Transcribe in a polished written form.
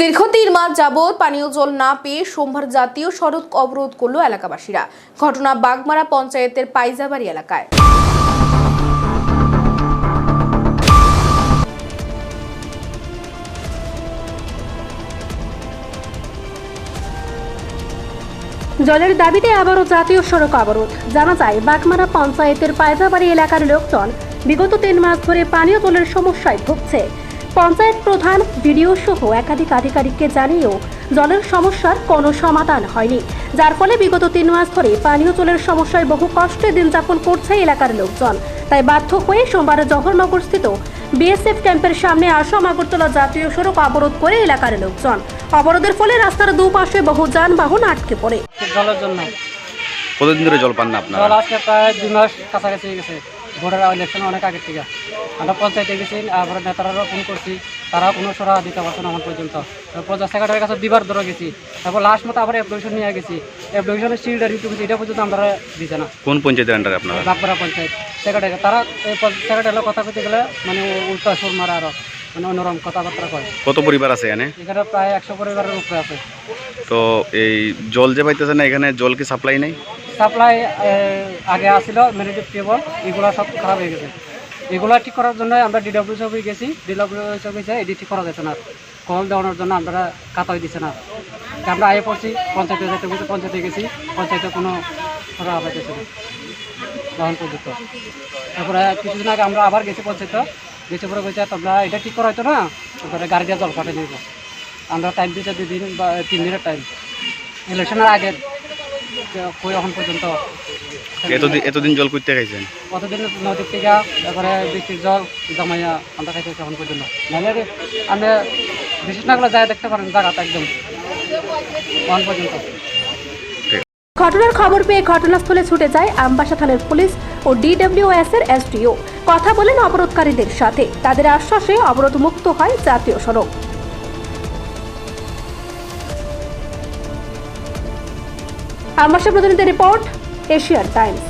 দীর্ঘ 3 মাস যাবৎ পানীয় জল না পেয়ে সোমবার জাতীয় সড়ক অবরোধ করল এলাকাবাসীরা। ঘটনা বাগমারা পঞ্চায়েতের পাইজাবাড়ি এলাকায়। জলের দাবিতে আবারও জাতীয় সড়ক অবরোধ। জানা যায়, বাগমারা পঞ্চায়েতের পাইজাবাড়ি এলাকার লোকজন বিগত 3 মাস ধরে পানীয় জলের সমস্যায় ভুগছে। পঞ্চায়েত প্রধান, বিডিও সহ একাধিক আধিকারিককে জানিয়েও জলের সমস্যার কোনো সমাধান হয়নি, যার ফলে বিগত 3 মাস ধরে পানীয় জলের সমস্যায় বহু কষ্টে দিন যাপন করছে এলাকার লোকজন। তাই বাধ্য হয়ে সোমবার জওহরনগরস্থিত বিএসএফ ক্যাম্পের সামনে আসাম আগরতলা জাতীয় সড়ক অবরোধ করে এলাকার লোকজন। অবরোধের ফলে রাস্তার দুপাশে বহু যানবাহন আটকে পড়ে। জলের জন্য কতদিন ধরে জল পান না আপনারা? জল আজকে প্রায় 2 মাস কাছাকাছি গেছে। ভোটের ইলেকশন অনেক আগের থেকে আমরা পঞ্চায়েতে গেছি, তারপরে নেতারাও ফোন করছি, তারা কোনো সরা দিতে পারছে না এখন পর্যন্ত। পঞ্চায়েত সেক্রেটারির কাছে দিবার ধরে গেছি, তারপর লাস্ট মতো আবার অ্যাপ্লিকেশন নিয়ে গেছি। অ্যাপ্লিকেশনের সিলটা রিটু গেছি, এটা পর্যন্ত আমরা দিচ্ছে না। কোন পঞ্চায়েতের আন্ডারে আপনারা? বাগমারা পঞ্চায়েত সেক্রেটারি। তারা সেক্রেটারির কথা করতে গেলে মানে উল্টা সুর মারা, আরও মানে অন্যরকম কথাবার্তা কয়। কত পরিবার আছে এখানে? এখানে প্রায় 100 পরিবারের উপরে আছে। তো এই জল যে পাইতেছে না, এখানে জল কি সাপ্লাই নেই? সাপ্লাই আগে আসছিল ম্যানেজিভ টেবল, এগুলো সব খারাপ হয়ে গেছে। এগুলো ঠিক করার জন্য আমরা ডিডব্লিউ অফিসে গেছি, ডিডব্লিউ অফিসে এটি ঠিক করা যাচ্ছে না। কল দেওয়ানোর জন্য আমরা কাতাই দিচ্ছে না। আমরা আয়ে পড়ছি, পঞ্চায়েতে যেতে গেছি, পঞ্চায়েতে গেছি, পঞ্চায়েতে কোনো সরা পাইতেছে না তখন পর্যন্ত। তারপরে কিছুদিন আগে আমরা আবার গেছি পঞ্চায়েতে, গেছে পরে গেছে তোমরা এটা ঠিক করা হয়তো না, তারপরে গাড়ি দিয়ে জল পাঠিয়ে দিব। আমরা টাইম দিতে 2 দিন বা 3 দিনের টাইম, ইলেকশনের আগে কই এখন পর্যন্ত। এতদিন জল করতে খাইছেন? কতদিন নদীর থেকে, তারপরে বৃষ্টির জল জমাইয়া আমরা খাইতেছি এখন পর্যন্ত। নাহলে আমরা বিশেষ না করে যায় দেখতে পারেন জায়গাটা একদম এখন পর্যন্ত। ঘটনার খবর পেয়ে ঘটনাস্থলে ছুটে যায় আমবাসা থানার পুলিশ ও ডিডব্লিউএস এর এসডিও। কথা বলেন অবরোধকারীদের সাথে, তাদের আশ্বাসে অবরোধ মুক্ত হয় জাতীয় সড়ক। আমবাসা প্রতিনিধি রিপোর্ট, এশিয়ান টাইমস।